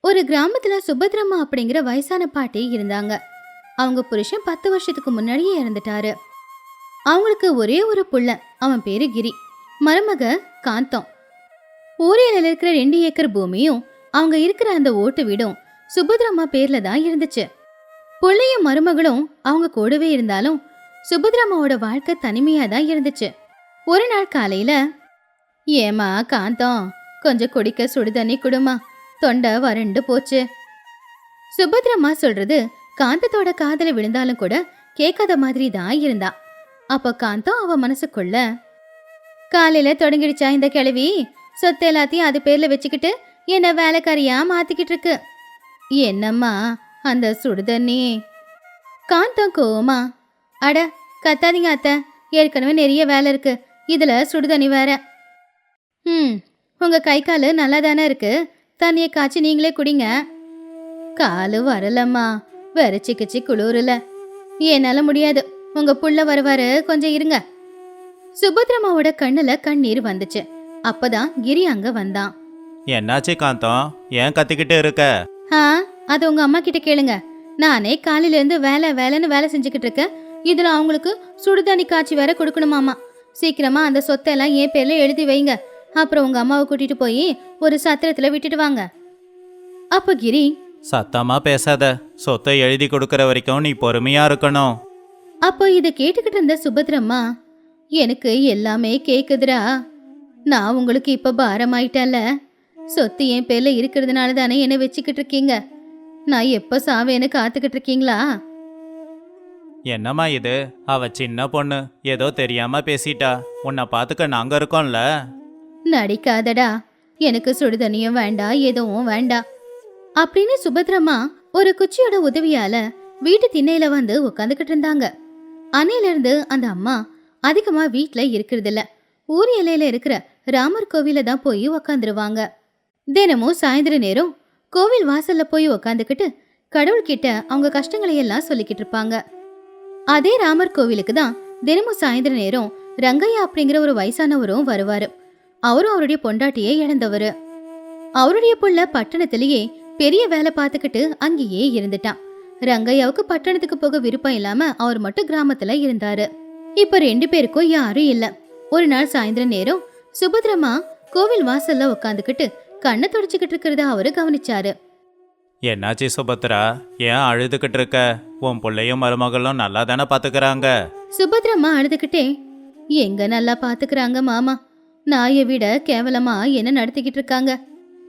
ஒரு கிராமத்துல சுபத்ரம்மா அப்படிங்கிற வயசான பாட்டி இருந்தாங்க. அவங்க புருஷன் 10 வருஷத்துக்கு முன்னாடியே இறந்துட்டாரு. அவங்களுக்கு ஒரே ஒரு புள்ள. அவன் பேரு கிரி. மருமக காந்தம். ஊரில் இருக்கிற 2 ஏக்கர் பூமியும் அவங்க இருக்கிற அந்த ஓட்டு வீடும் சுபத்ரம்மா பேர்ல தான் இருந்துச்சு. புள்ளையும் மருமகளும் அவங்க கூடவே இருந்தாலும் சுபத்ரம்மாவோட வாழ்க்கை தனிமையா தான் இருந்துச்சு. ஒரு நாள் காலையில, ஏமா காந்தம், கொஞ்சம் குடிக்க சுடுதண்ணி குடுமா, தொண்டை வறண்டு போச்சு. சுபத்ரம்மா சொல்றது காந்தத்தோட காதல விழுந்தாலும் கூட கேட்காத மாதிரி தான் இருந்தா. அப்ப காந்தம் அவ மனசுக்குள்ள, காலையில தொடங்கிடுச்சா இந்த கிழவி, சொத்து எல்லாத்தையும் அது பேர்ல வச்சுக்கிட்டு என்ன வேலைக்காரியா மாத்திக்கிட்டு இருக்கு. என்னம்மா அந்த சுடுதண்ணி? காந்தம் கோவமா, அட கத்தாதீங்க அத்தை, ஏற்கனவே நிறைய வேலை இருக்கு, இதுல சுடுதண்ணி வேற. உங்க கை காலு நல்லா தானே இருக்கு, தண்ணியை காய்ச்சி நீங்களே குடிங்க. காலு வரலம்மா, வெறச்சிக்கிச்சு குளிரல, என்னால முடியாது, உங்க புள்ள வருவாரு, கொஞ்சம் இருங்க. சுபத்ரமாவோட கண்ணுல கண்ணீர் வந்துச்சு. அப்பதான் கிரி அங்க வந்தான். என்னாச்சு காந்தம், ஏன் கத்திக்கிட்டு இருக்க? அது உங்க அம்மா கிட்ட கேளுங்க. நானே காலையில இருந்து வேலைன்னு வேலை செஞ்சுக்கிட்டு இருக்கேன். இதுல அவங்களுக்கு சுடுதண்ணி காய்ச்சி வேற கொடுக்கணுமாமா. சீக்கிரமா அந்த சொத்தெல்லாம் என் பேர்ல எழுதி வைங்க. அப்புறம் உங்க அம்மாவை கூட்டிட்டு போய் ஒரு சத்திரத்துல விட்டுட்டு வாங்க. அப்ப கிரி, சத்தமா பேசாத, சொத்தை எழுதி கொடுக்கற வரைக்கும் நீ பொறுமையா இருக்கணும். அப்போ இதை கேட்டுக்கிட்டு இருந்த சுபத்ரம்மா, எனக்கு எல்லாமே கேக்குதுரா, நான் உங்களுக்கு இப்ப பாரமாயிட்டேன்ல, சொத்து என் பேர்ல இருக்கிறதுனால தானே என்ன வச்சுக்கிட்டு இருக்கீங்க, நான் எப்ப சாவேன்னு காத்துக்கிட்டு இருக்கீங்களா? என்னம்மா இது, அவ சின்ன பொண்ணு, ஏதோ தெரியாம பேசிட்டா, உன்னை பாத்துக்க நாங்க இருக்கோம்ல. நடிக்காதடா, எனக்கு சுடுதண்ணியும் வேண்டாம், எதுவும் வேண்டாம் அப்படின்னு சுபத்ரம்மா ஒரு குச்சியோட உதவியால வீட்டு திண்ணையில வந்து உட்காந்துக்கிட்டு இருந்தாங்க. அன்னையில இருந்து அந்த அம்மா அதிகமா வீட்டுல இருக்கிறது இல்ல. ஊர் எல்லையில இருக்கிற ராமர் கோவில தான் போய் உக்காந்துருவாங்க. தினமும் சாயந்தர நேரம் கோவில் வாசல்ல போய் உக்காந்துக்கிட்டு கடவுள்கிட்ட அவங்க கஷ்டங்களை எல்லாம் சொல்லிக்கிட்டு இருப்பாங்க. அதே ராமர் கோவிலுக்கு தான் தினமும் சாயந்தர நேரம் ரங்கையா அப்படிங்கிற ஒரு வயசானவரும் வருவாரு. அவரும் அவருடைய பொண்டாட்டியே இழந்தவரு. அவருடைய புள்ள பட்டணத்திலேயே பெரிய வேலை பார்த்துக்கிட்டு அங்கேயே இருந்துட்டான். ரங்கையாவுக்கு பட்டணத்துக்கு போக விருப்பம் இல்லாம அவர் மட்டும் கிராமத்துல இருந்தாரு. இப்ப 2 பேருக்கும் யாரும் இல்ல. ஒரு நாள் சாயந்தர நேரம் சுபத்ரமா கோவில் வாசல்ல உட்காந்துக்கிட்டு கண்ணை தொடச்சுக்கிட்டு இருக்கிறத அவரு கவனிச்சாரு. என்னாச்சு சுபத்ரா, ஏன் அழுதுகிட்டு இருக்க? உன் பிள்ளையும் மருமகளும் நல்லா தானே பாத்துக்கிறாங்க. சுபத்ரம்மா அழுதுகிட்டே, எங்க நல்லா பாத்துக்கிறாங்க மாமா, நாயை விட கேவலமா என்ன நடத்திக்கிட்டு இருக்காங்க.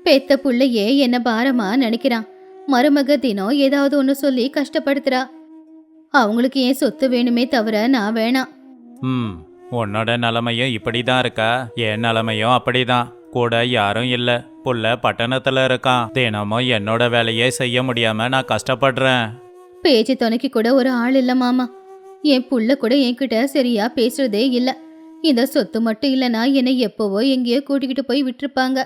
பெத்த புள்ளையே என்ன பாரமா நினைக்கிறான். மருமக தினம் ஏதாவது ஒண்ணு சொல்லி கஷ்டப்படுத்துறா. அவங்களுக்கு ஏன் சொத்து வேணுமே தவிர நான் வேணாம். உன்னோட நிலைமையும் இப்படிதான் இருக்கா, என் நிலைமையும் அப்படிதான். கூட யாரும் இல்ல, புள்ள பட்டணத்துல இருக்கான். தினமும் என்னோட வேலையே செய்ய முடியாம நான் கஷ்டப்படுறேன். பேச்சு துணைக்கு கூட ஒரு ஆள் இல்ல மாமா. என் புள்ள கூட என்கிட்ட சரியா பேசுறதே இல்ல. இந்த சொத்து மட்டும் இல்லனா என்னை எப்பவோ எங்கேயோ கூட்டிக்கிட்டு போய் விட்டுருப்பாங்க.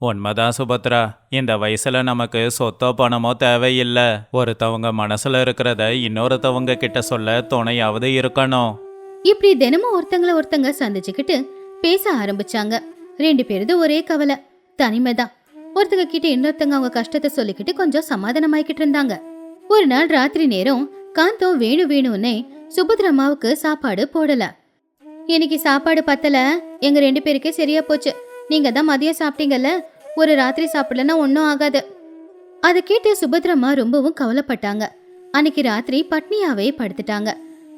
உண்மைதான் சுபத்ரா, இந்த வயசுல நமக்கு சொத்தோ பணமோ தேவையில்லை. ஒருத்தவங்க மனசுல இருக்கிறத இன்னொருத்தவங்க கிட்ட சொல்ல துணையாவது இருக்கணும். இப்படி தினமும் ஒருத்தங்க சந்திச்சுக்கிட்டு பேச ஆரம்பிச்சாங்க. 2 பேருது ஒரே கவலை, தனிமைதான். ஒருத்தங்க கிட்ட இன்னொருத்தங்க அவங்க கஷ்டத்தை சொல்லிக்கிட்டு கொஞ்சம் சமாதானமாயிக்கிட்டு இருந்தாங்க. ஒரு நாள் ராத்திரி நேரம் காந்தம் வேணும்னே சுபத்ரம்மாவுக்கு சாப்பாடு போடல. இன்னைக்கு சாப்பாடு பத்தல, எங்க 2 பேருக்கே சரியா போச்சு. நீங்க தான் மதியம் சாப்பிட்டீங்கல்ல, ஒரு ராத்திரி சாப்பிடலன்னா ஒன்னும் ஆகாது. அதை கேட்டு சுபத்ரம்மா ரொம்பவும் கவலைப்பட்டாங்க. அன்னைக்கு ராத்திரி பட்னியாவே படுத்துட்டாங்க.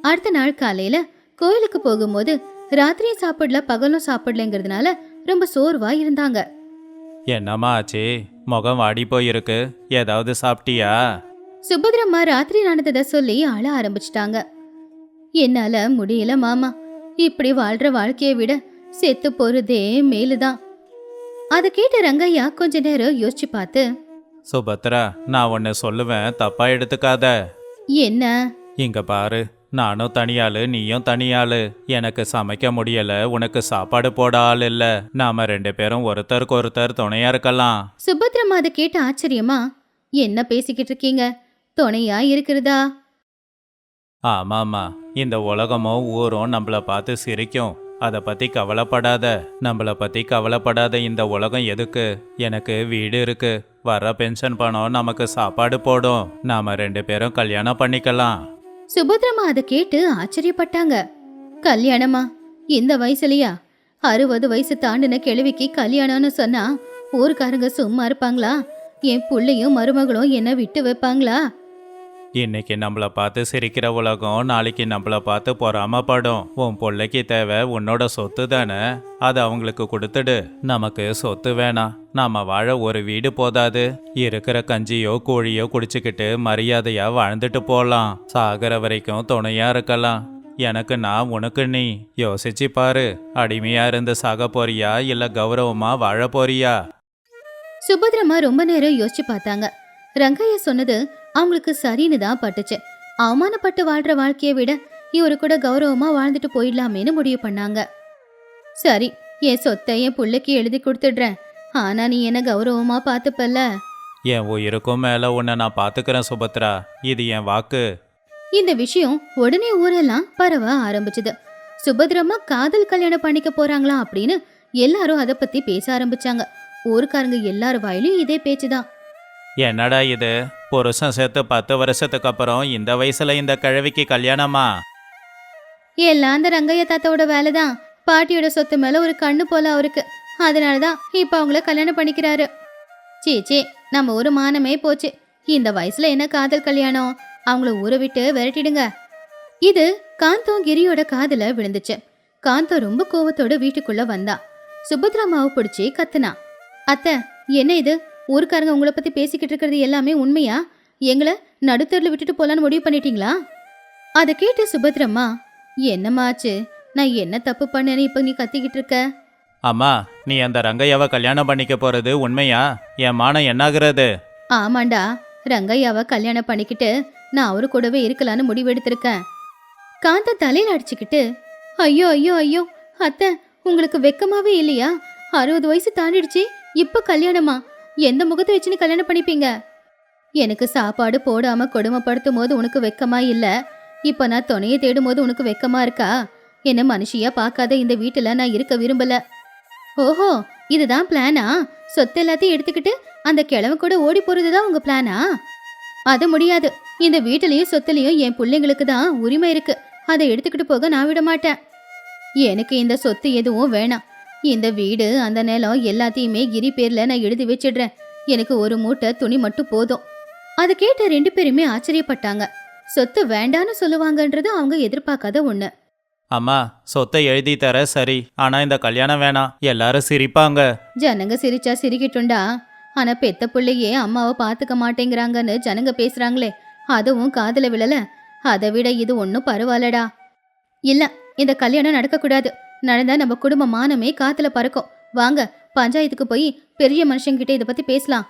அடுத்த நாள் காலையில கோயிலுக்கு போகும்போது ராத்திரியும் சாப்பிடல பகலும் சாப்பிடலங்கிறதுனால ரொம்ப சோர்வா இருந்தாங்க. என்னம்மா ஆச்சு, முகம் வாடி போயிருக்கு, ஏதாவது சாப்பிட்டியா? சுபத்ரம்மா ராத்திரி நடந்ததை சொல்லி அழ ஆரம்பிச்சிட்டாங்க. என்னால முடியல மாமா, இப்படி வாழ்ற வாழ்க்கையை விட செத்து போறதே மேலுதான். அதை கேட்ட ரங்கையா கொஞ்ச நேரம் யோசிச்சு பார்த்து, சுபத்ரா, நான் ஒன்னு சொல்லுவேன், தப்பா எடுத்துக்காத. என்ன? இங்க பாரு, நானும் தனியாளு, நீயும் தனியாளு. எனக்கு சமைக்க முடியல, உனக்கு சாப்பாடு போட ஆள் இல்ல. நாம 2 பேரும் ஒருத்தருக்கு ஒருத்தர் துணையா இருக்கலாம். சுபத்ரம்மா அதை கேட்ட ஆச்சரியமா, என்ன பேசிக்கிட்டு இருக்கீங்க, துணையா இருக்கிறதா? ஆமாமா, இந்த உலகமும் ஊரும் நம்மள பார்த்து சிரிக்கும். அதை பத்தி கவலைப்படாத. நம்மளை பத்தி கவலைப்படாத. இந்த உலகம் எதுக்கு? எனக்கு வீடு இருக்கு, வர பென்ஷன் பணம் நமக்கு சாப்பாடு போடும். நாம 2 பேரும் கல்யாணம் பண்ணிக்கலாம். சுபத்ரம்மா அதை கேட்டு ஆச்சரியப்பட்டாங்க. கல்யாணமா? இந்த வயசுலயா? 60 வயசு தாண்டின கிழவிக்கு கல்யாணம்னு சொன்னா ஊருக்காரங்க சும்மா இருப்பாங்களா? என் புள்ளையும் மருமகளும் என்ன விட்டு வைப்பாங்களா? இன்னைக்கு நம்மள பார்த்து சிரிக்கிற உலகம் நாளைக்கு நம்மள பார்த்து பொறாமப்படும். உன் பிள்ளைக்கு தேவை உன்னோட சொத்து தானே, அதை அவங்களுக்கு கொடுத்துடு. நமக்கு சொத்து வேணாம், நாம வாழ ஒரு வீடு போதாது. இருக்கிற கஞ்சியோ கோழியோ குடிச்சுக்கிட்டு மரியாதையா வாழ்ந்துட்டு போலாம். சாகிற வரைக்கும் துணையா இருக்கலாம். எனக்கு நான், உனக்கு நீ. யோசிச்சு பாரு, அடிமையா இருந்து சாக போறியா இல்ல கௌரவமா வாழ போறியா? சுபத்ரம்மா ரொம்ப நேரம் யோசிச்சு பார்த்தாங்க. ரங்கையா சொன்னது அவங்களுக்கு சரின்னு தான் பட்டுச்சு. அவமானப்பட்டு வாழ்ற வாழ்க்கையை விட இவரு கூட கௌரவமா வாழ்ந்துட்டு போயிடலாமேன்னு முடிவு பண்ணாங்க. சரி, என் சொத்தை என் புள்ளைக்கு எழுதி கொடுத்துடுறேன். ஆனா நீ என்ன கௌரவமா பாத்துப்பல்ல? என் உயிருக்கும் மேல உன்னை நான் பாத்துக்கிறேன் சுபத்ரா, இது என் வாக்கு. இந்த விஷயம் உடனே ஊரெல்லாம் பரவ ஆரம்பிச்சுது. சுபத்ரம்மா காதல் கல்யாணம் பண்ணிக்க போறாங்களா அப்படின்னு எல்லாரும் அதை பத்தி பேச ஆரம்பிச்சாங்க. ஊருக்காரங்க எல்லார் வாயிலும் இதே பேச்சுதான். என்னடா இது, புருஷன் சேர்த்து 10 வருஷத்துக்கு அப்புறம் இந்த வயசுல இந்த கிழவிக்கு கல்யாணமா? எல்லாம் அந்த ரங்கையா தாத்தாவோட வேலைதான். பாட்டியோட சொத்து மேல ஒரு கண்ணு போல அவருக்கு. அதனாலதான் இப்ப அவங்கள கல்யாணம் பண்ணிக்கிறாரு. சீச்சே, நம்ம ஒரு மானமே போச்சு. இந்த வயசுல என்ன காதல் கல்யாணம்? அவங்கள ஊரை விட்டு விரட்டிடுங்க. இது காந்தம் கிரியோட காதுல விழுந்துச்சு. காந்தம் ரொம்ப கோவத்தோட வீட்டுக்குள்ள வந்தா. சுபத்ராமாவை பிடிச்சி கத்துனா. அத்தை, என்ன இது? ஊருக்காரங்க உங்களை பத்தி பேசிக்கிட்டு இருக்கிறது எல்லாமே உண்மையா? எங்களை நடுத்தரில் விட்டுட்டு போலான்னு முடிவு பண்ணிட்டீங்களா? அதை கேட்டு சுபத்ரம்மா, என்னமாச்சு? நான் என்ன தப்பு பண்ணேன்னு இப்ப நீ கத்திக்கிட்டு இருக்க? அம்மா, நீ அந்த ரங்கையாவை கல்யாணம் பண்ணிக்க போறது உண்மையா? என் மானம் என்னாகிறது? ஆமாண்டா, ரங்கையாவை கல்யாணம் பண்ணிக்கிட்டு நான் அவரு கூடவே இருக்கலான்னு முடிவெடுத்திருக்கேன். காந்த தலையில அடிச்சுக்கிட்டு, ஐயோ ஐயோ ஐயோ அத்தை, உங்களுக்கு வெக்கமாவே இல்லையா? 60 வயசு தாண்டிடுச்சு, இப்ப கல்யாணமா? எந்த முகத்தை வச்சுன்னு கல்யாணம் பண்ணிப்பீங்க? எனக்கு சாப்பாடு போடாம கொடுமைப்படுத்தும் போது உனக்கு வெக்கமா இல்ல? இப்ப நான் துணையை தேடும் போது உனக்கு வெக்கமா இருக்கா? என்ன மனுஷியா பார்க்காத இந்த வீட்டுல நான் இருக்க விரும்பல. ஓஹோ, இதுதான் பிளானா? சொத்து எல்லாத்தையும் எடுத்துக்கிட்டு அந்த கிழவன் கூட ஓடி போறதுதான் உங்க பிளானா? அது முடியாது. இந்த வீட்டுலயும் சொத்துலயும் என் பிள்ளைங்களுக்கு தான் உரிமை இருக்கு. அதை எடுத்துக்கிட்டு போக நான் விட மாட்டேன். எனக்கு இந்த சொத்து எதுவும் வேணாம். இந்த வீடு, அந்த நிலம் எல்லாத்தையுமே கிரி பேர்ல நான் எழுதி வச்சிடுறேன். எனக்கு ஒரு மூட்டை துணி மட்டும் போதும். அதை கேட்ட 2 பேருமே ஆச்சரியப்பட்டாங்க. சொத்து வேண்டான்னு சொல்லுவாங்கன்றது அவங்க எதிர்பார்க்காத ஒண்ணு. அம்மா, சொத்தை எழுதி தர சரி, ஆனா இந்த கல்யாணம் வேணாம். எல்லாரும் சிரிப்பாங்க. ஜனங்க சிரிச்சா சிரிக்கிட்டுண்டா, ஆனா பெத்த பிள்ளையே அம்மாவை பாத்துக்க மாட்டேங்கிறாங்கன்னு ஜனங்க பேசுறாங்களே, அதுவும் காதுல விழல. அதை விட இது ஒன்னும் பரவாயில்லடா. இல்ல, இந்த கல்யாணம் நடக்கக்கூடாது. நடந்தா நம்ம குடும்ப மானமே காத்துல பறக்கும். வாங்க, பஞ்சாயத்துக்கு போய் பெரிய மனுஷங்கிட்ட இதை பத்தி பேசலாம்.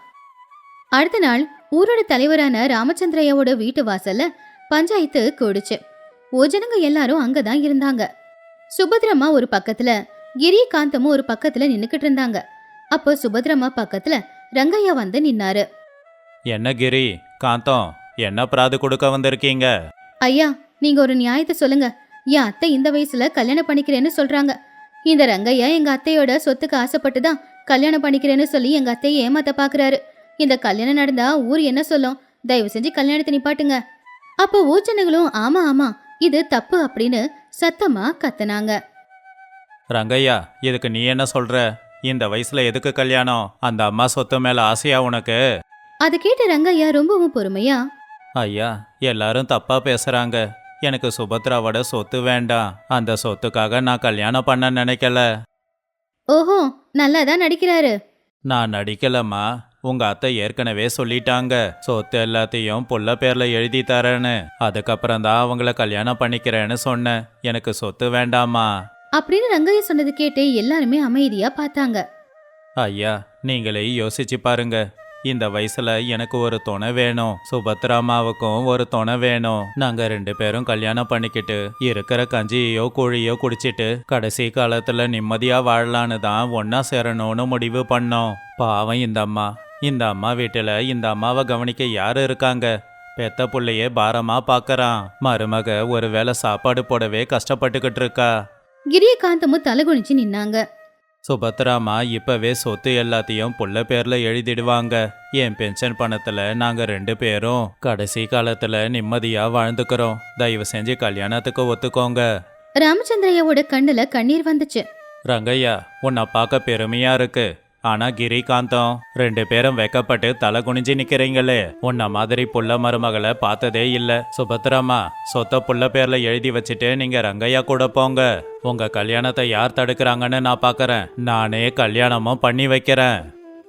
அடுத்த நாள் ஊரோட தலைவரான ராமச்சந்திரையாவோட வீட்டு வாசல்ல பஞ்சாயத்து கூடுச்சு. ஜனங்க எல்லாரும் அங்கதான் இருந்தாங்க. சுபத்ரம்மா ஒரு பக்கத்துல, கிரி காந்தமும் ஒரு பக்கத்துல நின்னுக்கிட்டு இருந்தாங்க. அப்போ சுபத்ரம்மா பக்கத்துல ரங்கையா வந்து நின்னாரு. என்ன கிரி, காந்தம், என்ன பிராது கொடுக்க வந்திருக்கீங்க? ஐயா, நீங்க ஒரு நியாயத்தை சொல்லுங்க. என் அத்தை இந்த வயசுல கல்யாணம் பண்ணிக்கிறேன்னு சொல்றாங்க. இந்த ரங்கையா எங்க அத்தையோட சொத்துக்கு ஆசைப்பட்டுதான் கல்யாணம் பண்ணிக்கிறேன்னு சொல்லி எங்க அத்தையை ஏமாத்த பாக்குறாரு. இந்த கல்யாணம் நடந்தா ஊர் என்ன சொல்லும்? தயவு செஞ்சு கல்யாணத்தை நிப்பாட்டுங்க. அப்போ ஊச்சனங்களும் ஆமா ஆமா இது தப்பு அப்படின்னு சத்தமா கத்துனாங்க. ரங்கையா, இதுக்கு நீ என்ன சொல்ற? இந்த வயசுல எதுக்கு கல்யாணம்? அந்த அம்மா சொத்து மேல ஆசையா உனக்கு? அதை கேட்ட ரங்கையா ரொம்பவும் பொறுமையா, ஐயா, எல்லாரும் தப்பா பேசுறாங்க. எனக்கு சுபத்ராவோட சொத்து வேண்டாம். அந்த சொத்துக்காக நான் கல்யாணம் பண்ண நினைக்கல. ஓஹோ, நல்லாதான் நடிக்கிறாரு. நான் நடிக்கலம்மா. உங்க அத்தை ஏற்கனவே சொல்லிட்டாங்க, சொத்து எல்லாத்தையும் புள்ள பேர்ல எழுதி தரேன்னு. அதுக்கப்புறம் தான் அவங்கள கல்யாணம் பண்ணிக்கிறேன்னு சொன்னேன். எனக்கு சொத்து வேண்டாமா அப்படின்னு ரங்கையா சொன்னது கேட்டு எல்லாருமே அமைதியா பார்த்தாங்க. ஐயா, நீங்களே யோசிச்சு பாருங்க. இந்த வயசுல எனக்கு ஒரு துணை வேணும். சுபத்ராமாவுக்கும் ஒரு துணை வேணும். நாங்க 2 பேரும் கல்யாணம் பண்ணிக்கிட்டு இருக்கிற கஞ்சியோ கோழியோ குடிச்சிட்டு கடைசி காலத்துல நிம்மதியா வாழலான்னு தான் ஒன்னா சேரணும்னு முடிவு பண்ணோம். பாவம் இந்த அம்மா வீட்டுல இந்த அம்மாவை கவனிக்க யாரு இருக்காங்க? பெத்த புள்ளையே பாரமா பாக்கறான். மருமக ஒருவேளை சாப்பாடு போடவே கஷ்டப்பட்டுக்கிட்டு இருக்கா. கிரிய காந்தமும் தலைகுனிச்சு நின்னாங்க. சுபத்ராமா இப்பவே சொத்து எல்லாத்தையும் புள்ள பேர்ல எழுதிடுவாங்க. என் பென்ஷன் பணத்துல நாங்க 2 பேரும் கடைசி காலத்துல நிம்மதியா வாழ்ந்துக்கிறோம். தயவு செஞ்சு கல்யாணத்துக்கு ஒத்துக்கோங்க. ராமச்சந்திரையாவோட கண்ணுல கண்ணீர் வந்துச்சு. ரங்கையா, உன்னை பார்க்க பெருமையா இருக்கு. ஆனா கிரிகாந்தம் 2 பேரும் வெக்கப்பட்டு தலை குனிஞ்சு நிக்கிறீங்களே. உன்ன மாதிரி புள்ள மருமகளை பார்த்ததே இல்ல. சுபத்ராமா, சொத்த புள்ள பேர்ல எழுதி வச்சுட்டு நீங்க ரங்கையா கூட போங்க. உங்க கல்யாணத்தை யார் தடுக்கிறாங்கன்னு நான் பாக்கறேன். நானே கல்யாணமும் பண்ணி வைக்கிறேன்.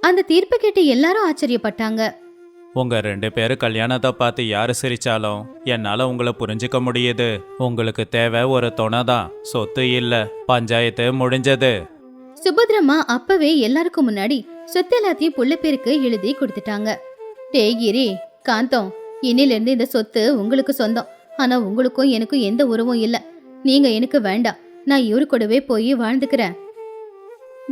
அந்த தீர்ப்பு கேட்டு எல்லாரும் ஆச்சரியப்பட்டாங்க. உங்க 2 பேரும் கல்யாணத்தை பார்த்து யாரு சிரிச்சாலும் என்னால உங்களை புரிஞ்சுக்க முடியுது. உங்களுக்கு தேவை ஒரு துணை தான், சொத்து இல்ல. பஞ்சாயத்து முடிஞ்சது. சுபத்ரம்மா அப்பவே எல்லாருக்கும் முன்னாடி சொத்து எல்லாத்தையும் புள்ள பேருக்கு எழுதி கொடுத்துட்டாங்க. டேகிரி, காந்தம், இன்னில இருந்து இந்த சொத்து உங்களுக்கு சொந்தம். ஆனா உங்களுக்கும் எனக்கும் எந்த உறவும் இல்ல. நீங்க எனக்கு வேண்டாம். நான் இவரு கூடவே போய் வாழ்ந்துக்கிறேன்.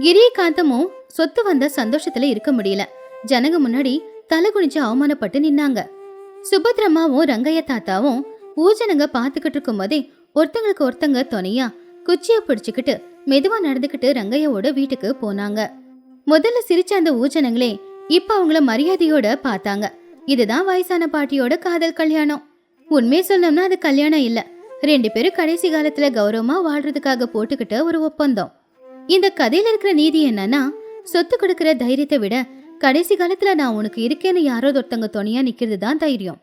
கிரி காந்தமும் சொத்து வந்த சந்தோஷத்துல இருக்க முடியல. ஜனங்க முன்னாடி தலை குனிஞ்சு அவமானப்பட்டு நின்னாங்க. சுபத்ரம்மாவும் ரங்கைய தாத்தாவும் ஊஜனங்க பாத்துக்கிட்டு இருக்கும் போதே ஒருத்தங்களுக்கு ஒருத்தங்க துணையா குச்சிய பிடிச்சுக்கிட்டு மெதுவா நடந்துக்கிட்டு ரங்கையோட வீட்டுக்கு போனாங்க. முதல்ல சிரிச்ச அந்த ஊஜனங்களே இப்ப அவங்கள மரியாதையோட பார்த்தாங்க. இதுதான் வயசான பாட்டியோட காதல் கல்யாணம். உண்மையை சொல்லணும்னா அது கல்யாணம் இல்ல, 2 பேரும் கடைசி காலத்துல கௌரவமா வாழ்றதுக்காக போட்டுக்கிட்ட ஒரு ஒப்பந்தம். இந்த கதையில இருக்கிற நீதி என்னன்னா, சொத்து கொடுக்கிற தைரியத்தை விட கடைசி காலத்துல நான் உனக்கு இருக்கேன்னு யாரோ ஒருத்தங்க துணையா நிக்கிறது தான் தைரியம்.